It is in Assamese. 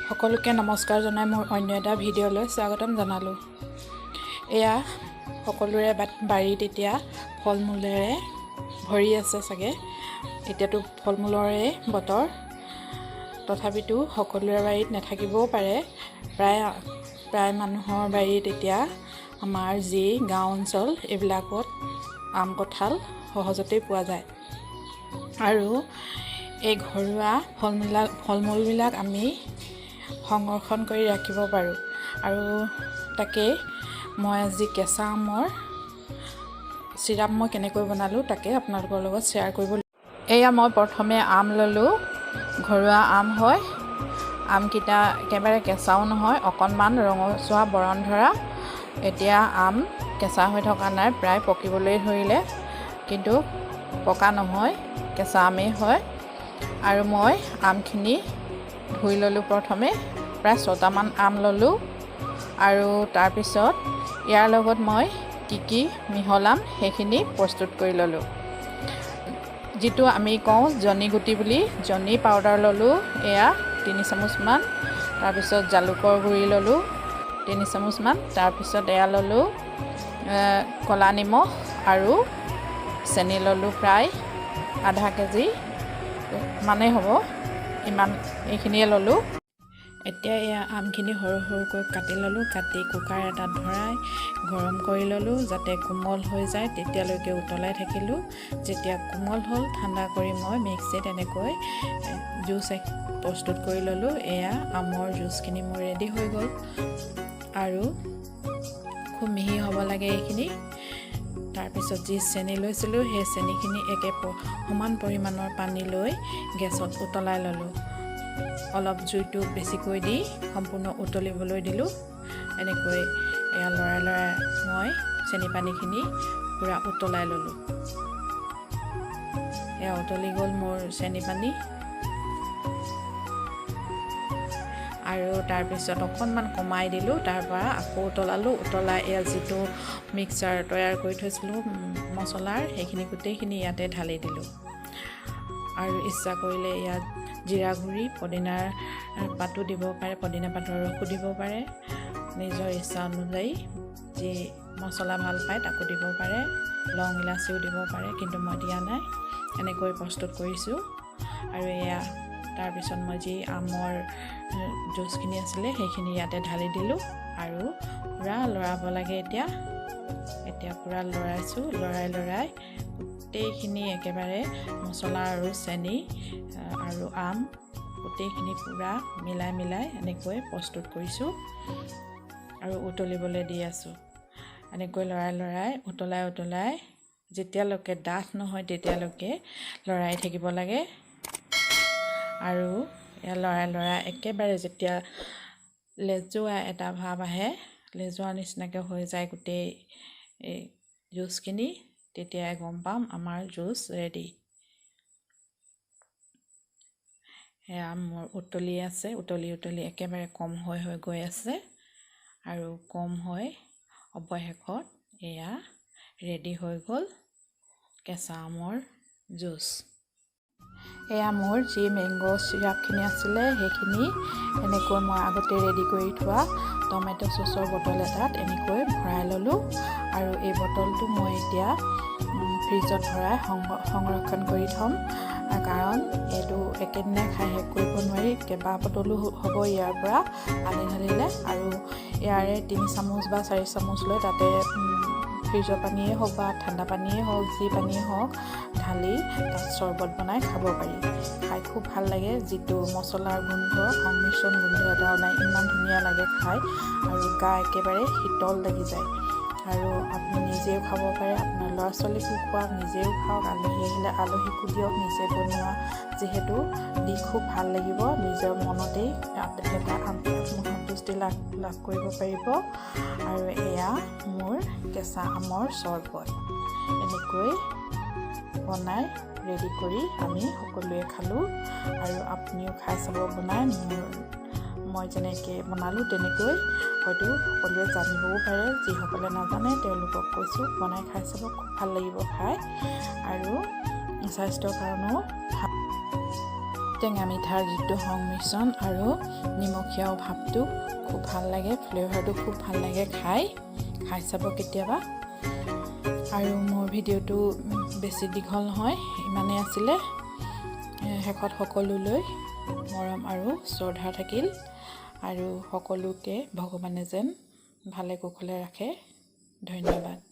সকলোকে নমস্কাৰ জনাই মোৰ অন্য এটা ভিডিঅ'লৈ স্বাগতম জনালোঁ। এয়া সকলোৰে বাৰীত এতিয়া ফল মূলেৰে ভৰি আছে চাগে। এতিয়াতো ফল মূলৰে বতৰ, তথাপিতো সকলোৰে বাৰীত নাথাকিবও পাৰে। প্ৰায় মানুহৰ বাৰীত এতিয়া আমাৰ যি গাঁও অঞ্চল এইবিলাকত আম কঁঠাল সহজতেই পোৱা যায়। আৰু এই ঘৰুৱা ফল মূলবিলাক আমি সংৰক্ষণ কৰি ৰাখিব পাৰোঁ। আৰু তাকে মই আজি কেঁচা আমৰ চিৰাপ মই কেনেকৈ বনালোঁ তাকে আপোনালোকৰ লগত শ্বেয়াৰ কৰিব। এয়া মই প্ৰথমে আম ল'লোঁ, ঘৰুৱা আম হয়। আমকেইটা একেবাৰে কেঁচাও নহয়, অকণমান ৰঙচুৱা বৰণ ধৰা। এতিয়া আম কেঁচা হৈ থকা নাই, প্ৰায় পকিবলৈ ধৰিলে, কিন্তু পকা নহয়, কেঁচা আমেই হয়। আৰু মই আমখিনি ধুই ল'লোঁ। প্ৰথমে প্ৰায় 6টামান আম ল'লোঁ। আৰু তাৰপিছত ইয়াৰ লগত মই কি মিহলাম সেইখিনি প্ৰস্তুত কৰি ল'লোঁ। যিটো আমি কওঁ জনি গুটি বুলি, জনি পাউডাৰ ল'লোঁ এয়া 3 চামুচমান। তাৰপিছত জালুকৰ গুড়ি ল'লোঁ 3 চামুচমান। তাৰপিছত এয়া ল'লোঁ ক'লা নিমখ আৰু চেনি ল'লোঁ প্ৰায় আধা কেজি মানেই হ'ব, এইখিনিয়ে ল'লোঁ। এতিয়া এয়া আমখিনি সৰু সৰুকৈ কাটি ল'লোঁ। কাটি কুকাৰ এটাত ভৰাই গৰম কৰি ল'লোঁ যাতে কোমল হৈ যায়, তেতিয়ালৈকে উতলাই থাকিলোঁ। যেতিয়া কোমল হ'ল ঠাণ্ডা কৰি মই মিক্সিত এনেকৈ জুচ প্ৰস্তুত কৰি ল'লোঁ। এয়া আমৰ জুচখিনি মোৰ ৰেডি হৈ গ'ল। আৰু খুব মিহি হ'ব লাগে এইখিনি। তাৰপিছত যি চেনি লৈছিলোঁ সেই চেনিখিনি সমান পৰিমাণৰ পানী লৈ গেছত উতলাই ল'লোঁ। অলপ জুইটো বেছিকৈ দি সম্পূৰ্ণ উতলিবলৈ দিলোঁ। এনেকৈ এয়া লৰাই মই চেনি পানীখিনি পূৰা উতলাই ল'লোঁ। এয়া উতলি গ'ল মোৰ চেনি পানী। আৰু তাৰপিছত অকণমান কমাই দিলোঁ। তাৰপৰা আকৌ উতলালোঁ। উতলাই এয়া যিটো মিক্সাৰ তৈয়াৰ কৰি থৈছিলোঁ মছলাৰ, সেইখিনি গোটেইখিনি ইয়াতে ঢালি দিলোঁ। আৰু ইচ্ছা কৰিলে ইয়াত জিৰা গুড়ি, পদিনাৰ পাতো দিব পাৰে, পদিনা পাতৰ ৰসো দিব পাৰে। নিজৰ ইচ্ছা অনুযায়ী যি মছলা ভাল পায় তাকো দিব পাৰে, লং ইলাচিও দিব পাৰে, কিন্তু মই দিয়া নাই। এনেকৈ প্ৰস্তুত কৰিছোঁ। আৰু এয়া তাৰপিছত মই যি আমৰ জুচখিনি আছিলে সেইখিনি ইয়াতে ঢালি দিলোঁ। আৰু পূৰা লৰাব লাগে। এতিয়া পূৰা লৰাইছোঁ। লৰাই গোটেইখিনি একেবাৰে মছলা আৰু চেনি আৰু আম গোটেইখিনি পূৰা মিলাই এনেকৈ প্ৰস্তুত কৰিছোঁ। আৰু উতলিবলৈ দি আছোঁ। এনেকৈ লৰাই উতলাই যেতিয়ালৈকে ডাঠ নহয় তেতিয়ালৈকে লৰাই থাকিব লাগে। আৰু লৰাই একেবাৰে যেতিয়া লেজুৱা এটা ভাৱ আহে, লেজুৱাৰ নিচিনাকৈ হৈ যায় গোটেই এই জুচখিনি, তেতিয়াই গম পাম আমাৰ জুচ ৰেডি। সেয়া মোৰ উতলি আছে, উতলি একেবাৰে কম হৈ গৈ আছে। আৰু কম হৈ অৱশেষত এয়া ৰেডি হৈ গ'ল কেঁচা আমৰ জুচ। এয়া মোৰ যি মেংগ' চিৰাপখিনি আছিলে সেইখিনি এনেকৈ মই আগতে ৰেডি কৰি থোৱা টমেট' চচৰ বটল এটাত এনেকৈ ভৰাই ল'লোঁ। আৰু এই বটলটো মই এতিয়া ফ্ৰিজত ভৰাই সংৰক্ষণ কৰি থ'ম, কাৰণ এইটো একেদিনাই খাই শেষ কৰিব নোৱাৰি। কেইবা বটলো হ'ব ইয়াৰ পৰা পানী ঢালিলে। আৰু ইয়াৰে 3 চামুচ বা 4 চামুচ লৈ তাতে ফ্ৰিজৰ পানীয়ে হওক বা ঠাণ্ডা পানীয়ে হওক, যি পানীয়ে হওক ঢালি তাত চৰবত বনাই খাব পাৰি। খাই খুব ভাল লাগে। যিটো মছলাৰ গোন্ধ, সংমিশ্ৰণ গোন্ধ এটা ওলাই, ইমান ধুনীয়া লাগে খাই। আৰু গা একেবাৰে শীতল লাগি যায়। আৰু আপুনি নিজেও খাব পাৰে, আপোনাৰ ল'ৰা ছোৱালীকো খুৱাওক, নিজেও খাওক, আলহী আহিলে আলহীকো দিয়ক। নিজে বনোৱা যিহেতু দি খুব ভাল লাগিব। নিজৰ মনতেই এটা সন্তুষ্টি লাভ কৰিব পাৰিব। আৰু এয়া মোৰ কেঁচা আমৰ চৰবত এনেকৈ বনাই ৰেডি কৰি আমি সকলোৱে খালোঁ। আৰু আপুনিও খাই চাব বনাই। মই যেনেকৈ বনালোঁ তেনেকৈ হয়তো সকলোৱে জানিবও পাৰে। যিসকলে নাজানে তেওঁলোকক কৈছোঁ বনাই খাই চাব, খুব ভাল লাগিব খাই। আৰু স্বাস্থ্যৰ কাৰণেও ভাল। টেঙা মিঠাৰ যিটো সংমিশ্ৰণ আৰু নিমখীয়া ভাৱটো খুব ভাল লাগে, ফ্লেভাৰটো খুব ভাল লাগে খাই চাব কেতিয়াবা। আৰু মোৰ ভিডিঅ'টো বেছি দীঘল নহয়, ইমানেই আছিলে। শেষত সকলোলৈ মৰম আৰু শ্ৰদ্ধা থাকিল, আৰু সকলোকে ভগৱানে যেন ভালে কুশলে ৰাখে। ধন্যবাদ।